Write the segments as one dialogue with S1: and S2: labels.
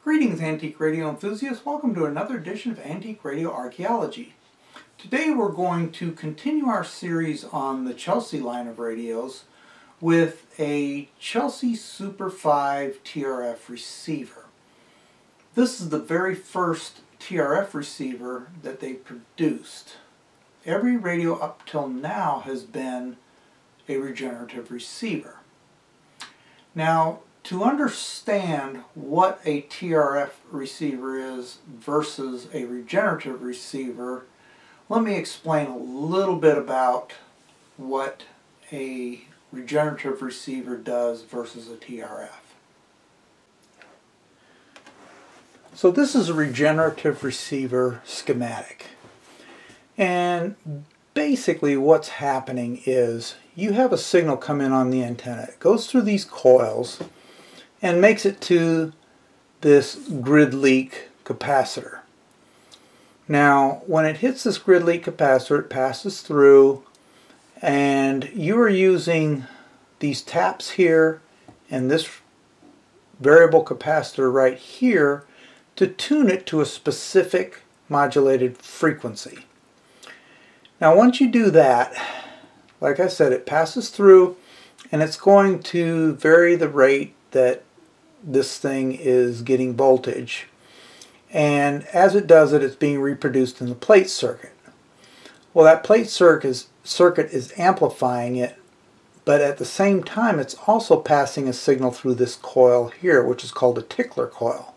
S1: Greetings, antique radio enthusiasts. Welcome to another edition of Antique Radio Archaeology. Today we're going to continue our series on the Chelsea line of radios with a Chelsea Super 5 TRF receiver. This is the very first TRF receiver that they produced. Every radio up till now has been a regenerative receiver. Now, to understand what a TRF receiver is versus a regenerative receiver, let me explain a little bit about what a regenerative receiver does versus a TRF. So this is a regenerative receiver schematic. And basically what's happening is you have a signal come in on the antenna. It goes through these coils and makes it to this grid leak capacitor. Now, when it hits this grid leak capacitor, it passes through, and you are using these taps here and this variable capacitor right here to tune it to a specific modulated frequency. Now, once you do that, like I said, it passes through and it's going to vary the rate that this thing is getting voltage, and as it does it, it's being reproduced in the plate circuit. Well, that plate circuit is amplifying it, but at the same time it's also passing a signal through this coil here, which is called a Tickler Coil.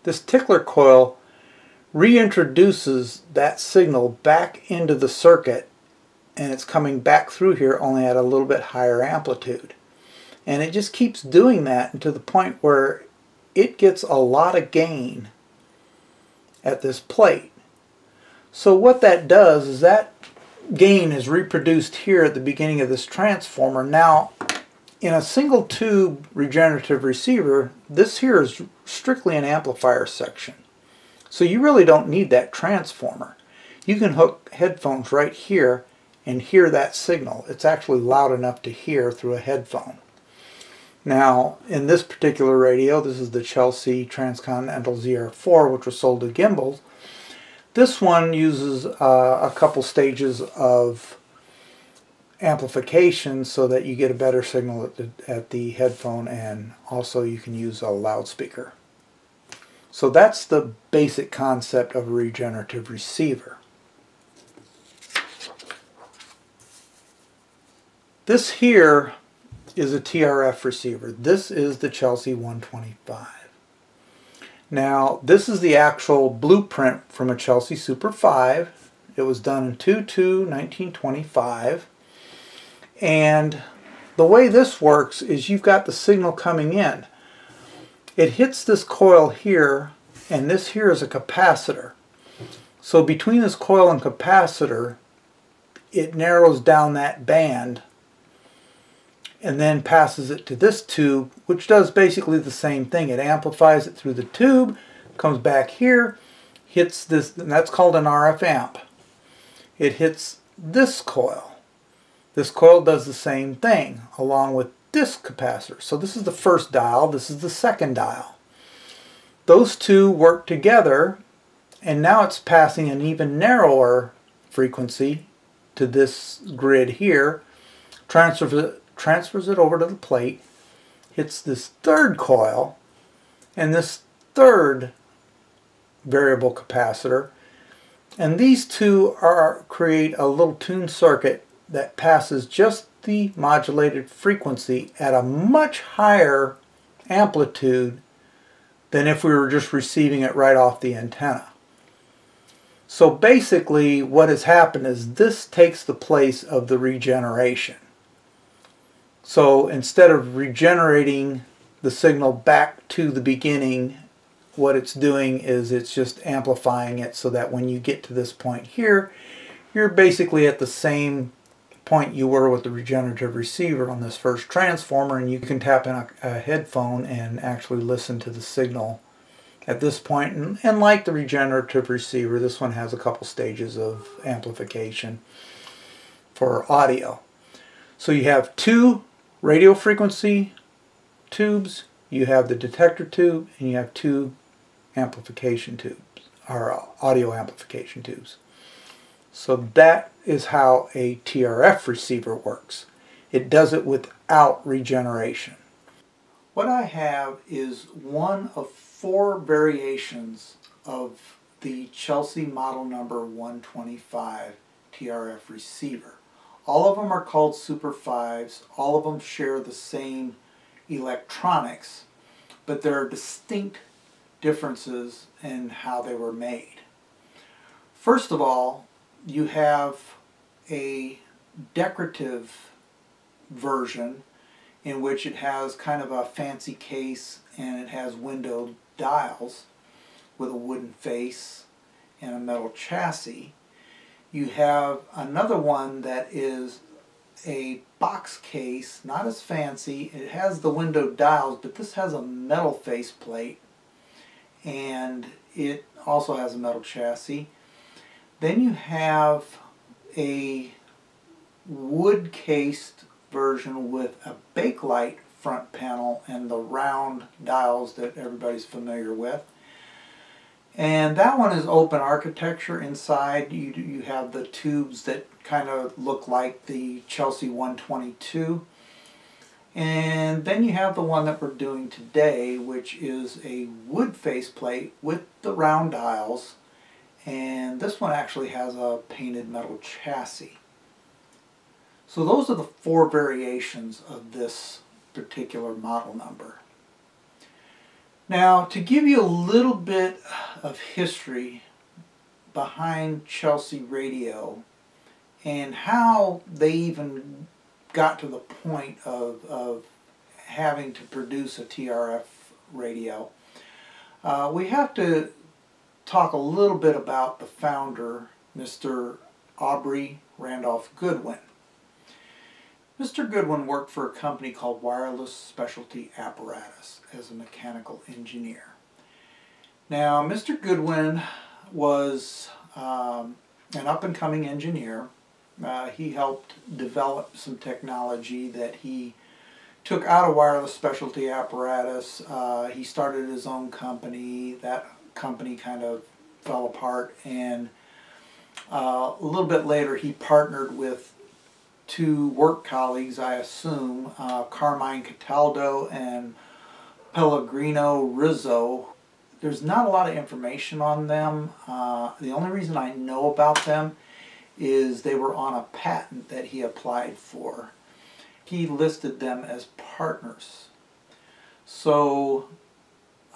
S1: This Tickler Coil reintroduces that signal back into the circuit, and it's coming back through here only at a little bit higher amplitude. And it just keeps doing that to the point where it gets a lot of gain at this plate. So what that does is that gain is reproduced here at the beginning of this transformer. Now, in a single tube regenerative receiver, this here is strictly an amplifier section. So you really don't need that transformer. You can hook headphones right here and hear that signal. It's actually loud enough to hear through a headphone. Now, in this particular radio, this is the Chelsea Transcontinental ZR4, which was sold to gimbals. This one uses a couple stages of amplification so that you get a better signal at the headphone, and also you can use a loudspeaker. So that's the basic concept of a regenerative receiver. This here is a TRF receiver. This is the Chelsea 125. Now, this is the actual blueprint from a Chelsea Super 5. It was done in 2/2/1925. And the way this works is you've got the signal coming in. It hits this coil here, and this here is a capacitor. So between this coil and capacitor, it narrows down that band and then passes it to this tube, which does basically the same thing. It amplifies it through the tube, comes back here, hits this, and that's called an RF amp. It hits this coil. This coil does the same thing along with this capacitor. So this is the first dial, this is the second dial. Those two work together, and now it's passing an even narrower frequency to this grid here, transfers it over to the plate, hits this third coil and this third variable capacitor, and these two create a little tuned circuit that passes just the modulated frequency at a much higher amplitude than if we were just receiving it right off the antenna. So basically what has happened is this takes the place of the regeneration. So instead of regenerating the signal back to the beginning, what it's doing is it's just amplifying it so that when you get to this point here, you're basically at the same point you were with the regenerative receiver on this first transformer, and you can tap in a headphone and actually listen to the signal at this point. And like the regenerative receiver, this one has a couple stages of amplification for audio. So you have two radio frequency tubes, You have the detector tube and you have two amplification tubes, or audio amplification tubes. So that is how a TRF receiver works. It does it without regeneration. What I have is one of 4 variations of the Chelsea model number 125 TRF receiver. All of them are called Super 5s. All of them share the same electronics, but there are distinct differences in how they were made. First of all, you have a decorative version in which it has kind of a fancy case and it has windowed dials with a wooden face and a metal chassis. You have another one that is a box case, not as fancy. It has the windowed dials, but this has a metal faceplate and it also has a metal chassis. Then you have a wood cased version with a bakelite front panel and the round dials that everybody's familiar with. And that one is open architecture. Inside you have the tubes that kind of look like the Chelsea 122. And then you have the one that we're doing today, which is a wood faceplate with the round dials. And this one actually has a painted metal chassis. So those are the 4 variations of this particular model number. Now, to give you a little bit of history behind Chelsea Radio and how they even got to the point of having to produce a TRF radio, we have to talk a little bit about the founder, Mr. Aubrey Randolph Goodwin. Mr. Goodwin worked for a company called Wireless Specialty Apparatus as a mechanical engineer. Now, Mr. Goodwin was an up-and-coming engineer. He helped develop some technology that he took out of Wireless Specialty Apparatus. He started his own company. That company kind of fell apart, and a little bit later he partnered with 2 work colleagues, I assume, Carmine Cataldo and Pellegrino Rizzo. There's not a lot of information on them. The only reason I know about them is they were on a patent that he applied for. He listed them as partners. So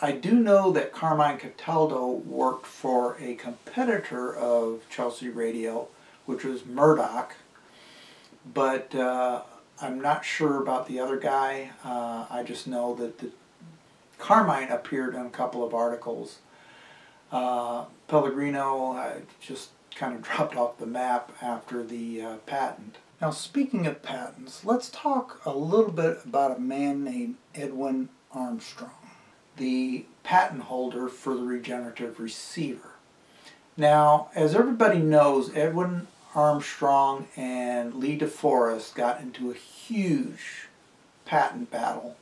S1: I do know that Carmine Cataldo worked for a competitor of Chelsea Radio, which was Murdoch, but I'm not sure about the other guy. I just know that Carmine appeared in a couple of articles. Pellegrino just kind of dropped off the map after the patent. Now, speaking of patents, let's talk a little bit about a man named Edwin Armstrong, the patent holder for the regenerative receiver. Now, as everybody knows, Edwin Armstrong and Lee DeForest got into a huge patent battle.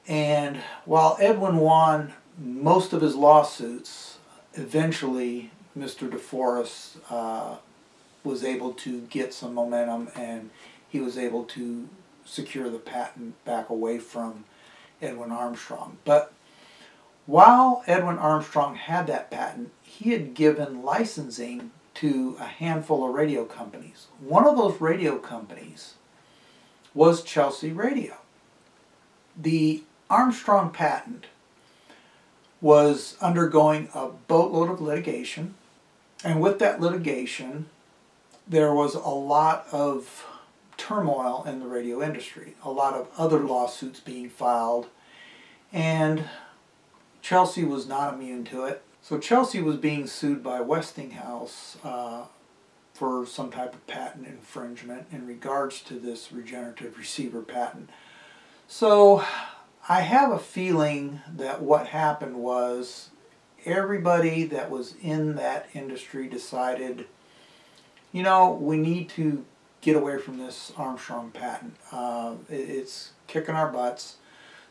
S1: And while Edwin won most of his lawsuits, eventually Mr. DeForest was able to get some momentum and he was able to secure the patent back away from Edwin Armstrong. But while Edwin Armstrong had that patent, he had given licensing to a handful of radio companies. One of those radio companies was Chelsea Radio. The Armstrong patent was undergoing a boatload of litigation, and with that litigation there was a lot of turmoil in the radio industry, a lot of other lawsuits being filed, and Chelsea was not immune to it. So Chelsea was being sued by Westinghouse for some type of patent infringement in regards to this regenerative receiver patent. So I have a feeling that what happened was everybody that was in that industry decided, you know, we need to get away from this Armstrong patent. It's kicking our butts.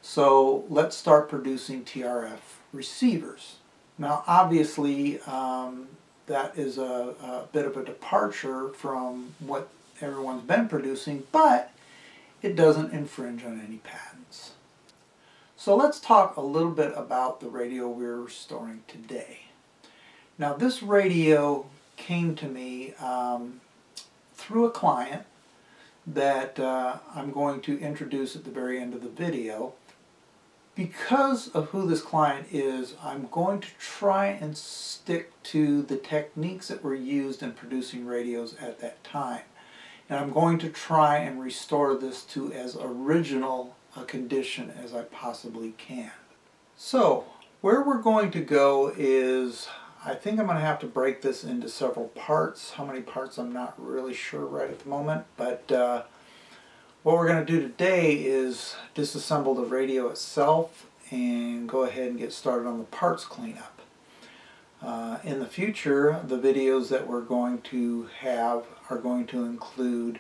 S1: So let's start producing TRF receivers. Now obviously that is a bit of a departure from what everyone's been producing, but it doesn't infringe on any patents. So let's talk a little bit about the radio we're restoring today. Now this radio came to me through a client that I'm going to introduce at the very end of the video. Because of who this client is, I'm going to try and stick to the techniques that were used in producing radios at that time. And I'm going to try and restore this to as original a condition as I possibly can. So, where we're going to go is, I think I'm going to have to break this into several parts. How many parts I'm not really sure right at the moment, but what we're going to do today is disassemble the radio itself and go ahead and get started on the parts cleanup. In the future, the videos that we're going to have are going to include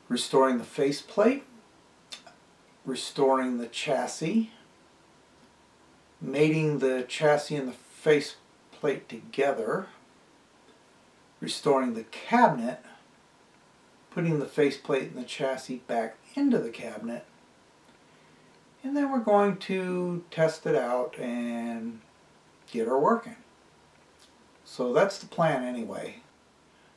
S1: restoring the faceplate, restoring the chassis, mating the chassis and the faceplate together, restoring the cabinet, putting the faceplate and the chassis back into the cabinet, and then we're going to test it out and get her working. So that's the plan anyway.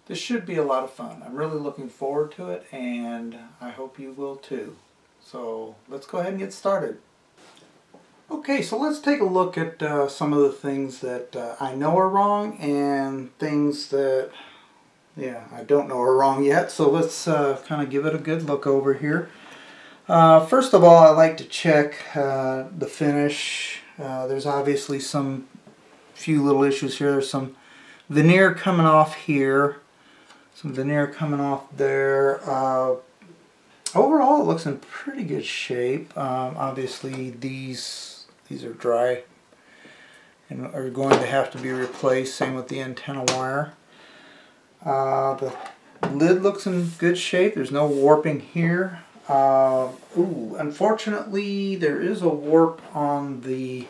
S1: This should be a lot of fun. I'm really looking forward to it, and I hope you will too. So let's go ahead and get started. Okay, so let's take a look at some of the things that I know are wrong and things that I don't know are wrong yet, so let's kind of give it a good look over here. First of all, I like to check the finish. There's obviously some few little issues here. There's some veneer coming off here, some veneer coming off there. Overall, it looks in pretty good shape. Obviously, these are dry and are going to have to be replaced. Same with the antenna wire. The lid looks in good shape. There's no warping here. Unfortunately, there is a warp on the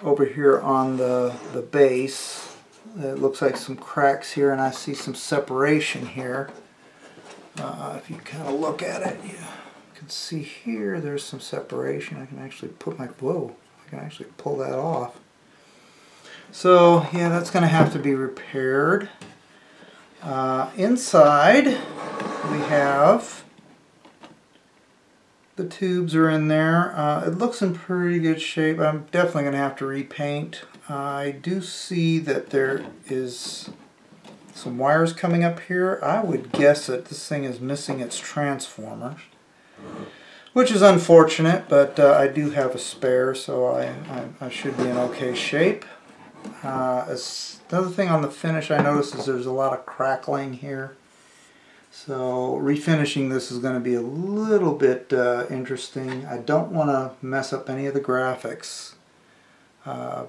S1: over here on the base. It looks like some cracks here, and I see some separation here. If you kind of look at it, you can see here there's some separation. I can actually put my I can actually pull that off. So yeah, that's going to have to be repaired. Inside we have the tubes are in there. It looks in pretty good shape. I'm definitely going to have to repaint. I do see that there is some wires coming up here. I would guess that this thing is missing its transformers, which is unfortunate, but I do have a spare, so I should be in okay shape. Another thing on the finish I noticed is there's a lot of crackling here. So refinishing this is going to be a little bit interesting. I don't want to mess up any of the graphics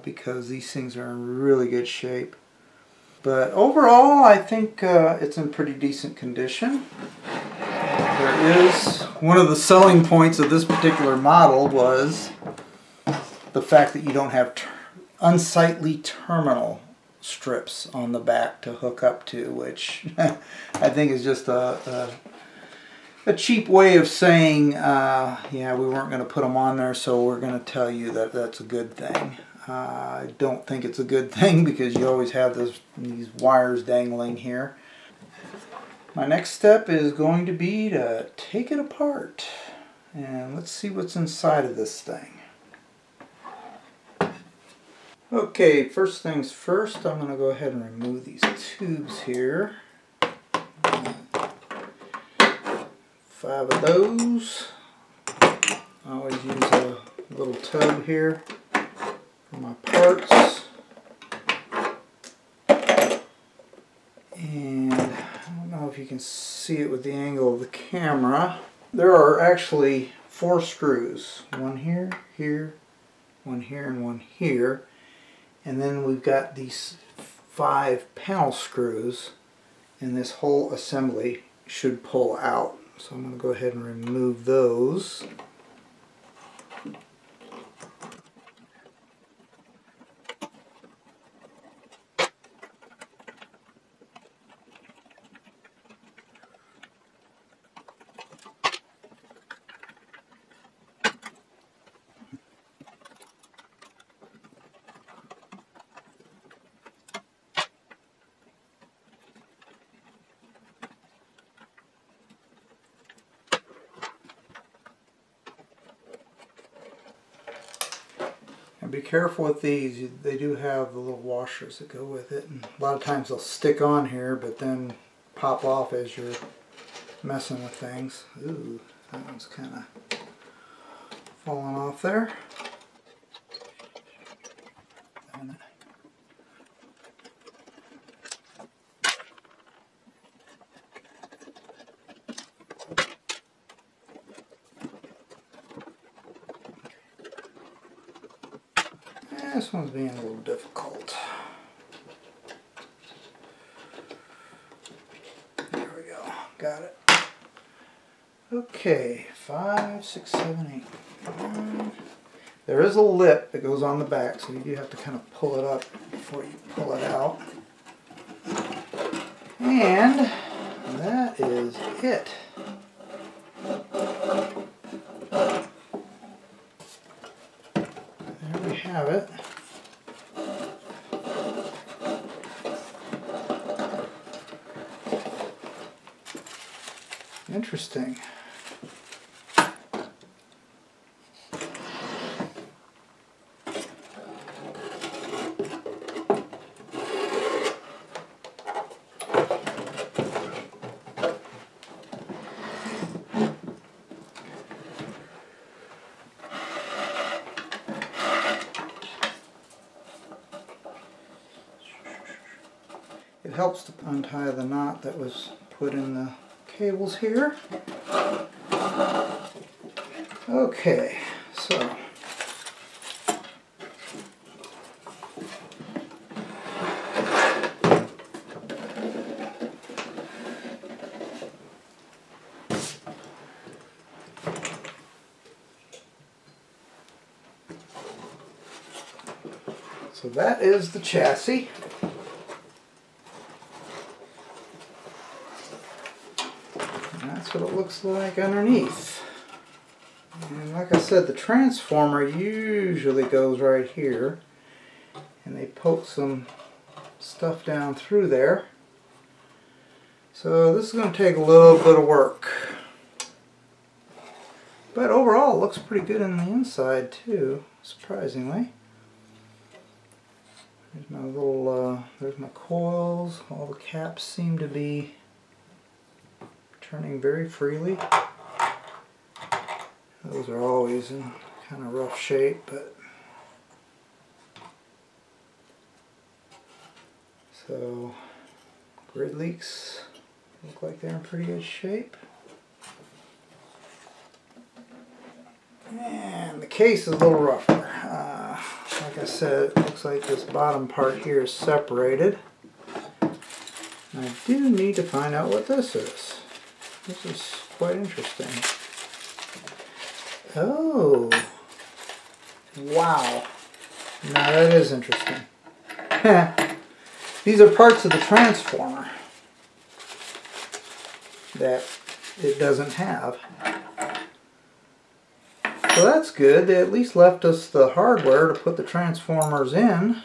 S1: because these things are in really good shape. But overall, I think it's in pretty decent condition. There is one of the selling points of this particular model was the fact that you don't have unsightly terminal strips on the back to hook up to, which I think is just a cheap way of saying, yeah, we weren't going to put them on there, so we're going to tell you that that's a good thing. I don't think it's a good thing because you always have these wires dangling here. My next step is going to be to take it apart, and let's see what's inside of this thing. Okay, first things first, I'm going to go ahead and remove these tubes here. 5 of those. I always use a little tub here for my parts. And I don't know if you can see it with the angle of the camera. There are actually 4 screws. One here, here, one here, and one here. And then we've got these 5 panel screws, and this whole assembly should pull out So I'm going to go ahead and remove those. And be careful with these, they do have the little washers that go with it, and a lot of times they'll stick on here but then pop off as you're messing with things. Ooh, that one's kind of falling off there. This one's being a little difficult. There we go. Got it. Okay, 5, 6, 7, 8. There is a lip that goes on the back, so you do have to kind of pull it up before you pull it out. And that is it. There we have it. Interesting. It helps to untie the knot that was put in the cables here. Okay, so that is the chassis. That's what it looks like underneath. And like I said, the transformer usually goes right here, and they poke some stuff down through there. So this is going to take a little bit of work. But overall it looks pretty good on the inside too, surprisingly. There's my little, there's my coils. All the caps seem to be turning very freely. Those are always in kind of rough shape, but so grid leaks look like they're in pretty good shape. And the case is a little rougher. Like I said, it looks like this bottom part here is separated. And I do need to find out what this is. This is quite interesting. Oh, wow. Now that is interesting. These are parts of the transformer that it doesn't have. So that's good. They at least left us the hardware to put the transformers in.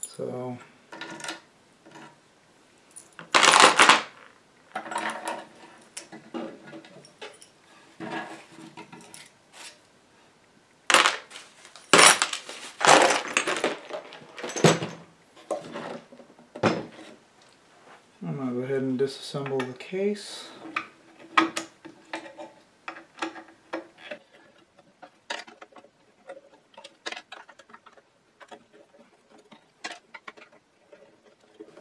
S1: So I'm going to go ahead and disassemble the case.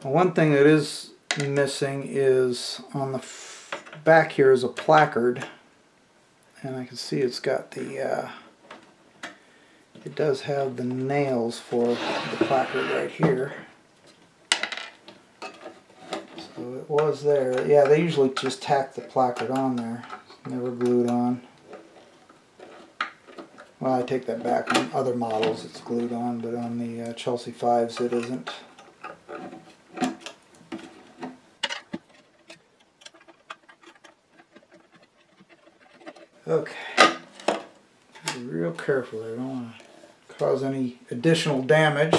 S1: One thing that is missing is on the back here is a placard, and I can see it's got the it does have the nails for the placard right here. So it was there. Yeah, they usually just tack the placard on there. Never glued on. Well, I take that back. On other models it's glued on, but on the Chelsea 5s it isn't. Okay. Be real careful there. I don't want to cause any additional damage.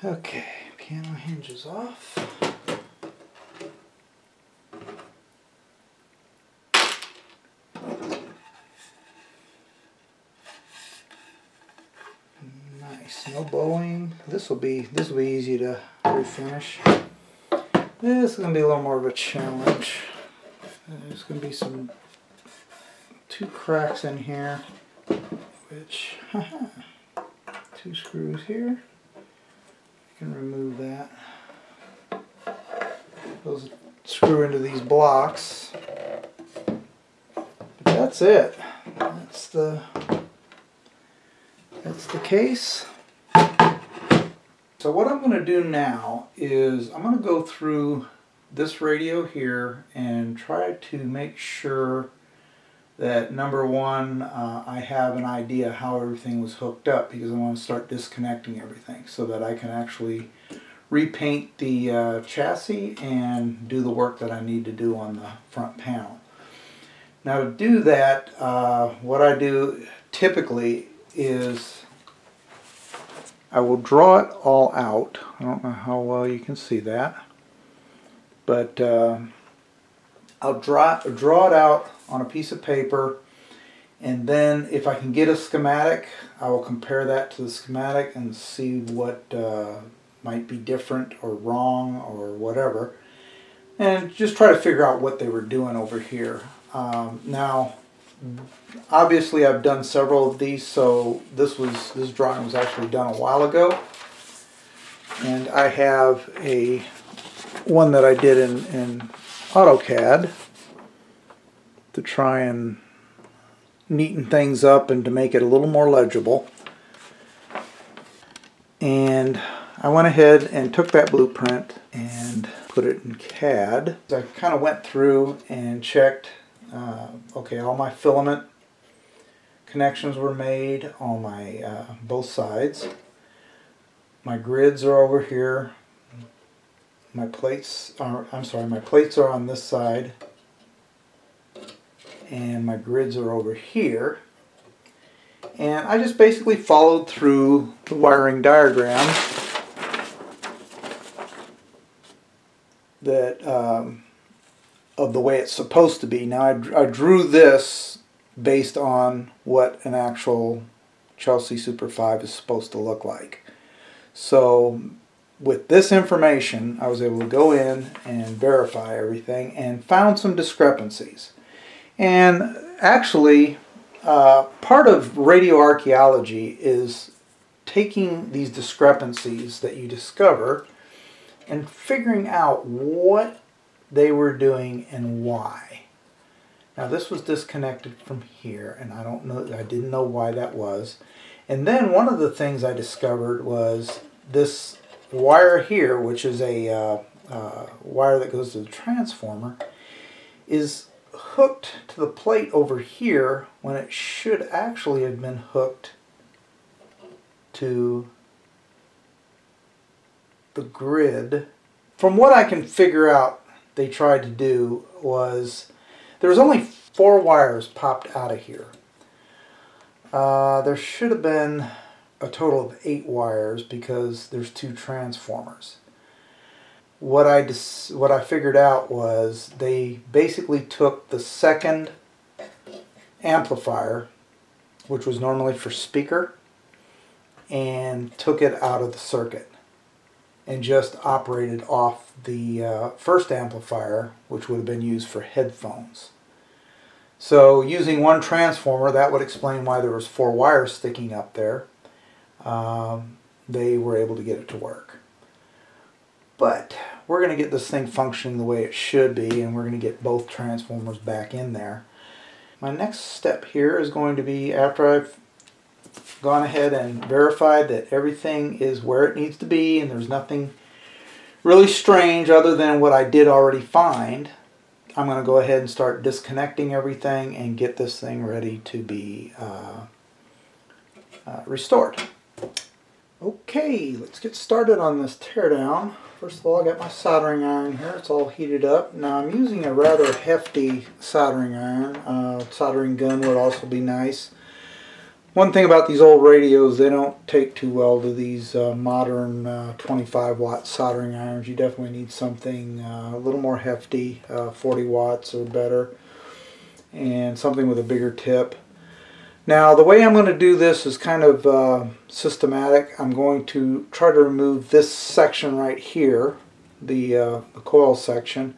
S1: Okay, piano hinges off. Nice, no bowing. This will be easy to refinish. This is going to be a little more of a challenge. There's going to be two cracks in here, which two screws here. Can remove that. Those screw into these blocks. But that's it. That's the case. So what I'm going to do now is I'm going to go through this radio here and try to make sure that number one, I have an idea how everything was hooked up, because I want to start disconnecting everything so that I can actually repaint the chassis and do the work that I need to do on the front panel. Now to do that, what I do typically is I will draw it all out. I don't know how well you can see that, but I'll draw it out on a piece of paper, and then if I can get a schematic, I will compare that to the schematic and see what might be different or wrong or whatever, and just try to figure out what they were doing over here. Now obviously I've done several of these, so this drawing was actually done a while ago, and I have one that I did in AutoCAD to try and neaten things up and to make it a little more legible. And I went ahead and took that blueprint and put it in CAD. I kind of went through and checked, okay, all my filament connections were made on my both sides. My grids are over here. My plates are on this side, and my grids are over here. And I just basically followed through the wiring diagram that of the way it's supposed to be. Now I drew this based on what an actual Chelsea Super 5 is supposed to look like. So with this information, I was able to go in and verify everything and found some discrepancies. And actually, part of radio archaeology is taking these discrepancies that you discover and figuring out what they were doing and why. Now this was disconnected from here, and I didn't know why that was. And then one of the things I discovered was this wire here, which is a wire that goes to the transformer, is hooked to the plate over here when it should actually have been hooked to the grid. From what I can figure out they tried to do was, there was only 4 wires popped out of here. There should have been a total of 8 wires because there's 2 transformers. What I figured out was they basically took the second amplifier which was normally for speaker, and took it out of the circuit and just operated off the first amplifier, which would have been used for headphones. So using one transformer, that would explain why there was 4 wires sticking up there. They were able to get it to work. But we're going to get this thing functioning the way it should be, and we're going to get both transformers back in there. My next step here is going to be, after I've gone ahead and verified that everything is where it needs to be and there's nothing really strange other than what I did already find, I'm going to go ahead and start disconnecting everything and get this thing ready to be restored. Okay, let's get started on this teardown. First of all, I got my soldering iron here. It's all heated up. Now I'm using a rather hefty soldering iron. Soldering gun would also be nice. One thing about these old radios, they don't take too well to these modern 25-watt soldering irons. You definitely need something a little more hefty, 40 watts or better, and something with a bigger tip. Now the way I'm going to do this is kind of systematic. I'm going to try to remove this section right here, the coil section,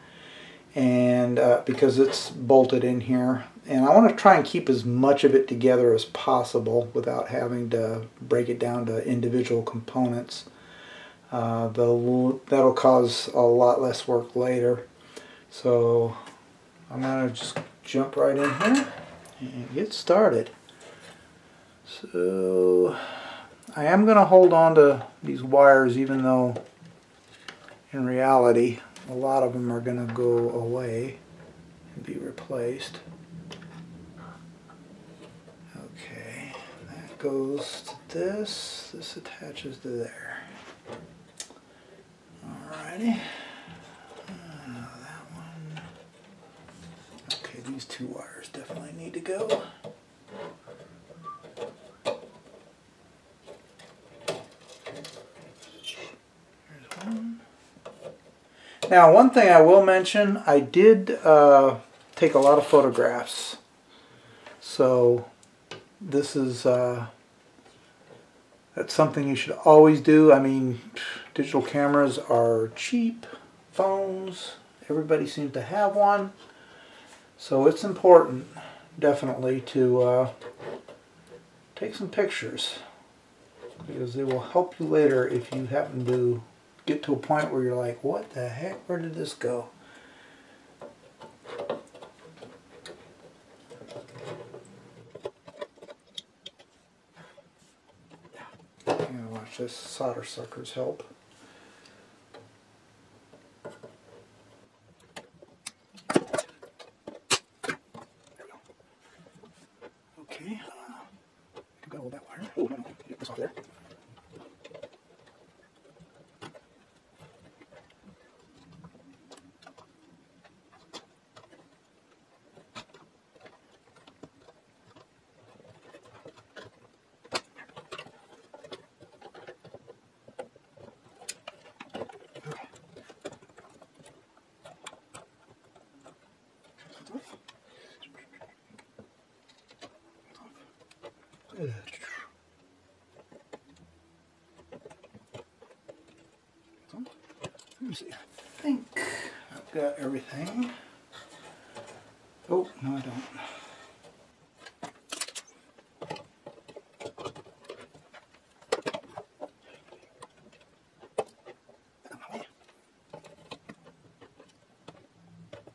S1: and because it's bolted in here. And I want to try and keep as much of it together as possible without having to break it down to individual components. That'll cause a lot less work later. So I'm going to just jump right in here and get started. So I am going to hold on to these wires, even though in reality a lot of them are going to go away and be replaced. Okay, that goes to this. This attaches to there. Alrighty. That one. Okay, these 2 wires definitely need to go. Now, one thing I will mention, I did take a lot of photographs. So this is that's something you should always do. I mean, digital cameras are cheap. Phones, everybody seems to have one. So it's important, definitely, to take some pictures, because they will help you later if you happen to get to a point where you're like, what the heck, where did this go? I'm gonna watch this solder suckers help. Okay, got all that wire. Oh no, get this off there. Let me see. I think I've got everything. Oh, no I don't.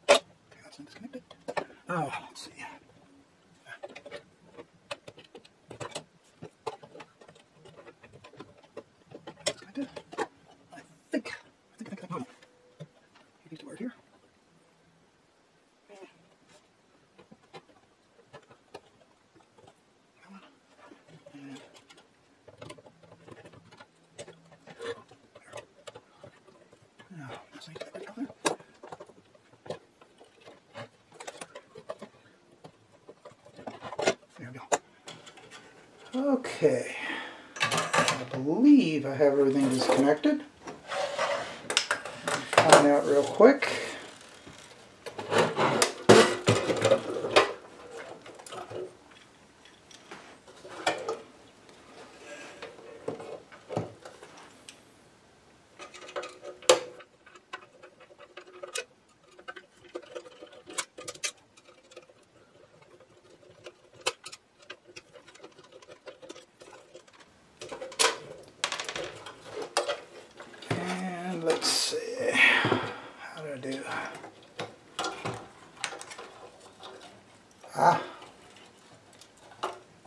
S1: Okay, that's disconnected. Oh, let's see. Disconnected. I think I got it. These 2 wires here. There we go. Okay, I believe I have everything disconnected. Find out real quick.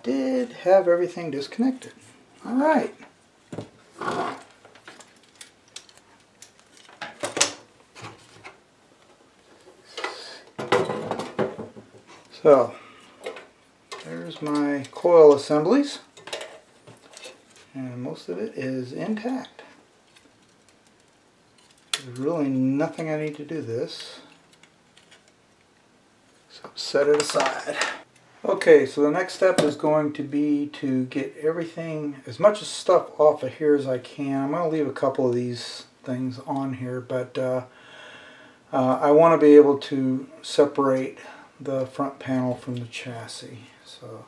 S1: did have everything disconnected. All right. So, there's my coil assemblies, and most of it is intact. There's really nothing I need to do this, so set it aside. Okay, so the next step is going to be to get everything, as much stuff off of here as I can. I'm going to leave a couple of these things on here, but I want to be able to separate the front panel from the chassis. So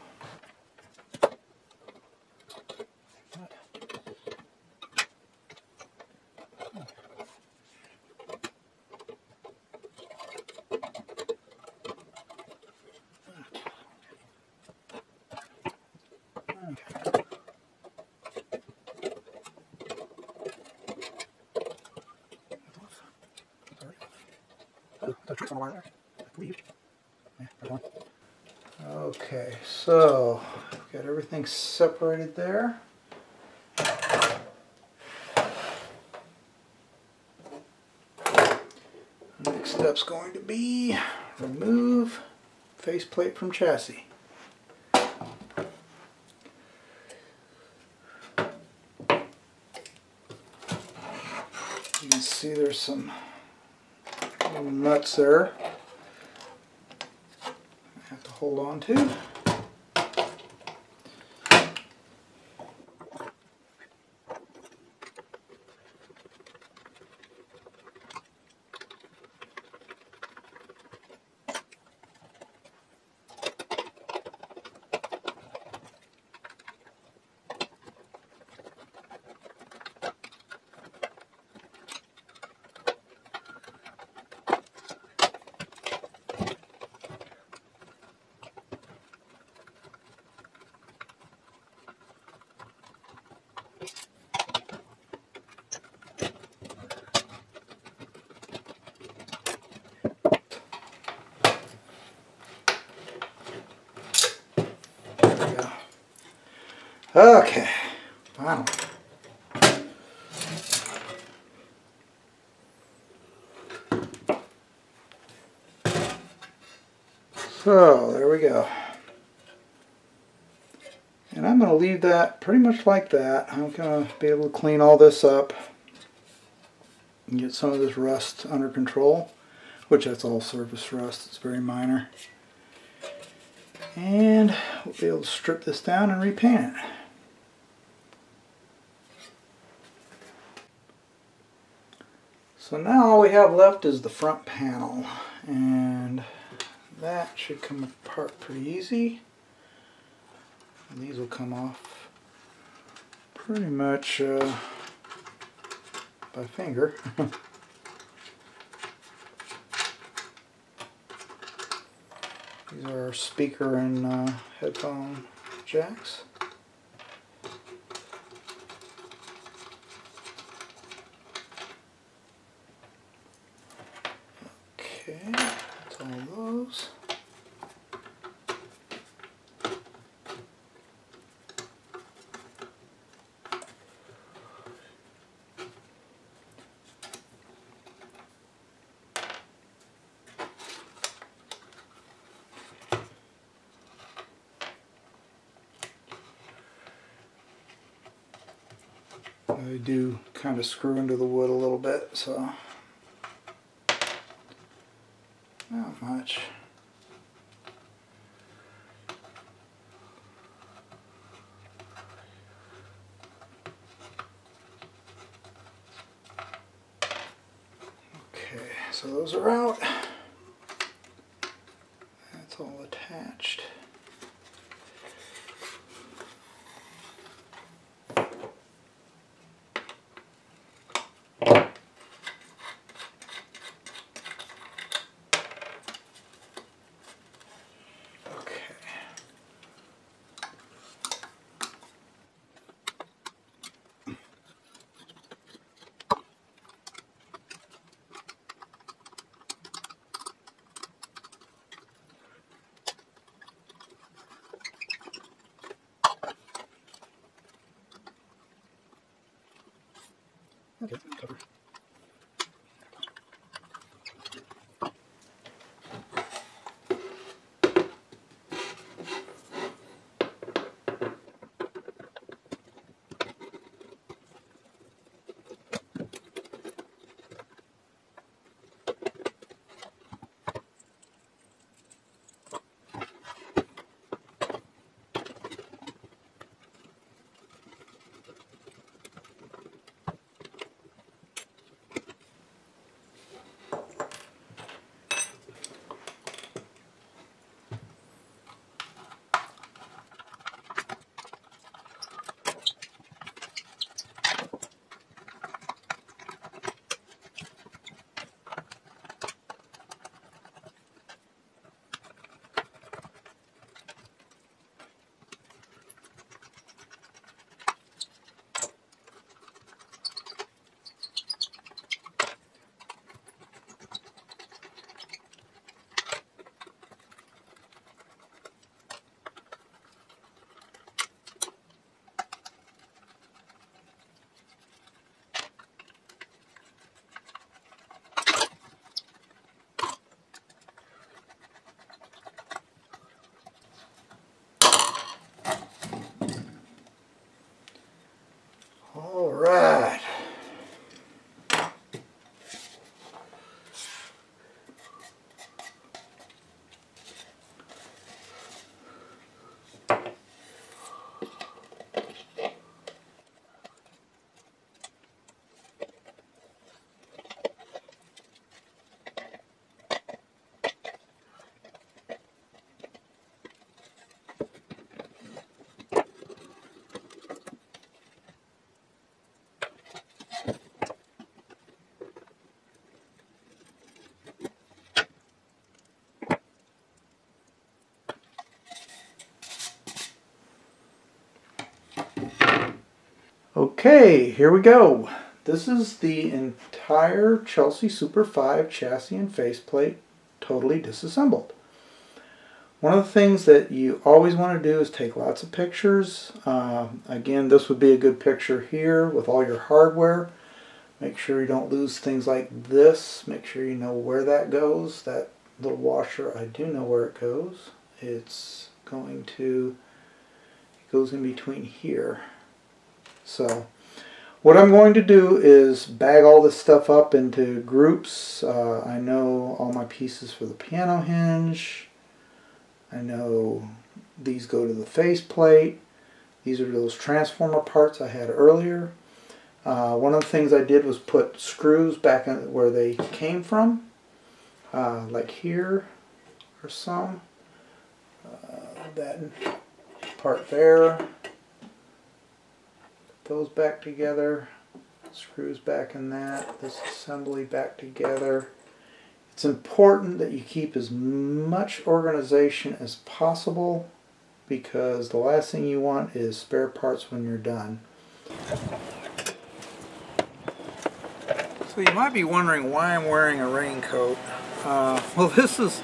S1: okay, so got everything separated there. Next step's going to be remove faceplate from chassis. You can see there's some little nuts there I have to hold on to. Okay, finally. So, there we go. And I'm going to leave that pretty much like that. I'm going to be able to clean all this up and get some of this rust under control, which that's all surface rust. It's very minor. And we'll be able to strip this down and repaint it. So now all we have left is the front panel, and that should come apart pretty easy. And these will come off pretty much by finger. These are our speaker and headphone jacks. Okay, that's all those. They do kind of screw into the wood a little bit, so not much. Okay, so those are out. That's all attached. All right. Okay, here we go. This is the entire Chelsea Super 5 chassis and faceplate totally disassembled. One of the things that you always want to do is take lots of pictures. Again, this would be a good picture here with all your hardware. Make sure you don't lose things like this. Make sure you know where that goes. That little washer, I do know where it goes. It goes in between here. So what I'm going to do is bag all this stuff up into groups. I know all my pieces for the piano hinge. I know these go to the faceplate. These are those transformer parts I had earlier. One of the things I did was put screws back in where they came from. Like here are some. That part there. Those back together, screws back in that, this assembly back together. It's important that you keep as much organization as possible because the last thing you want is spare parts when you're done. So you might be wondering why I'm wearing a raincoat. Well, this is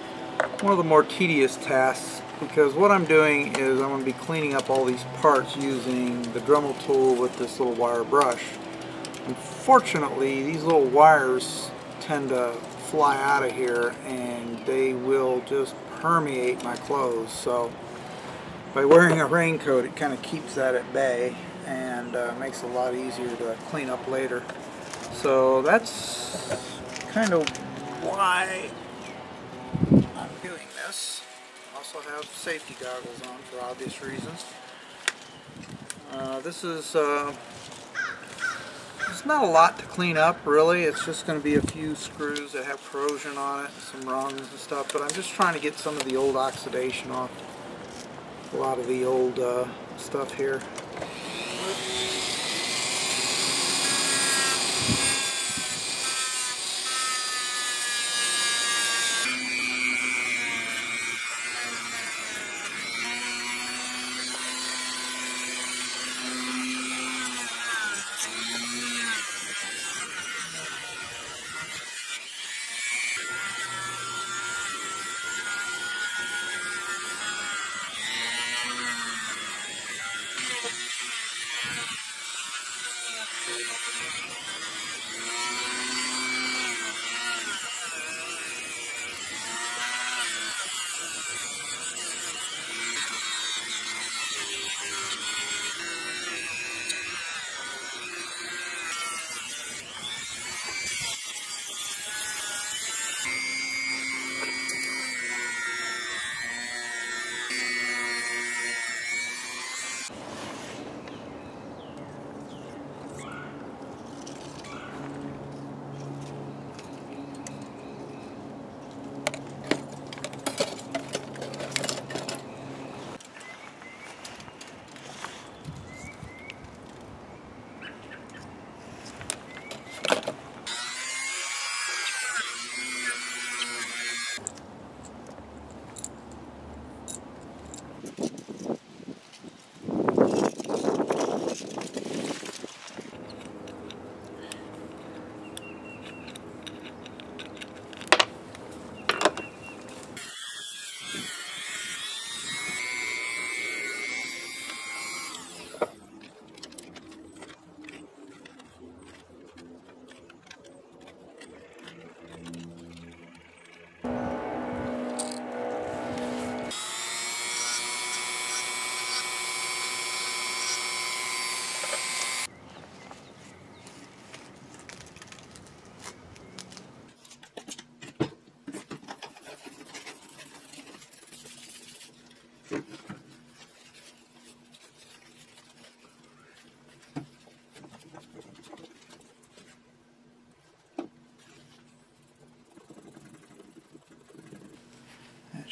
S1: one of the more tedious tasks because what I'm doing is I'm going to be cleaning up all these parts using the Dremel tool with this little wire brush. Unfortunately, these little wires tend to fly out of here and they will just permeate my clothes. So by wearing a raincoat, it kind of keeps that at bay and makes it a lot easier to clean up later. So that's kind of why I'm doing this. Also have safety goggles on for obvious reasons. It's not a lot to clean up really. It's just going to be a few screws that have corrosion on it, some rungs and stuff, but I'm just trying to get some of the old oxidation off a lot of the old stuff here.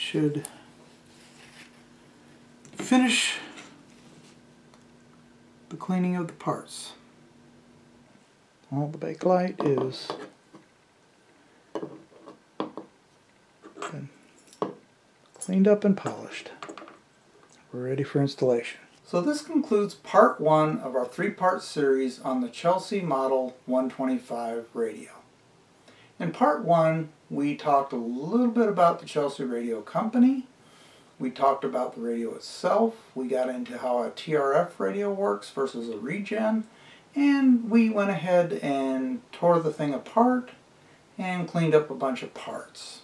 S1: should finish the cleaning of the parts. Well, the bakelite is been cleaned up and polished. We're ready for installation. So this concludes part 1 of our 3-part series on the Chelsea Model 125 radio. In part 1, we talked a little bit about the Chelsea Radio Company. We talked about the radio itself. We got into how a TRF radio works versus a Regen. And we went ahead and tore the thing apart and cleaned up a bunch of parts.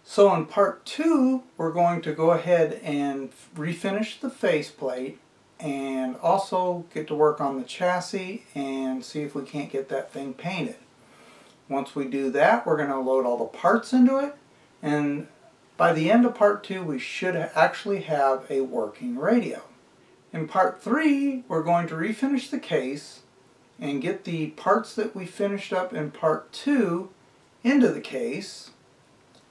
S1: So in part 2, we're going to go ahead and refinish the faceplate and also get to work on the chassis and see if we can't get that thing painted. Once we do that, we're going to load all the parts into it, and by the end of part 2 we should actually have a working radio. In part 3, we're going to refinish the case and get the parts that we finished up in part 2 into the case,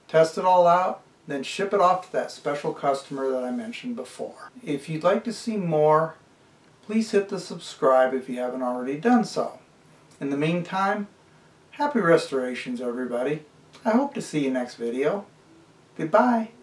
S1: test it all out, then ship it off to that special customer that I mentioned before. If you'd like to see more, please hit the subscribe if you haven't already done so. In the meantime, happy restorations everybody. I hope to see you next video. Goodbye.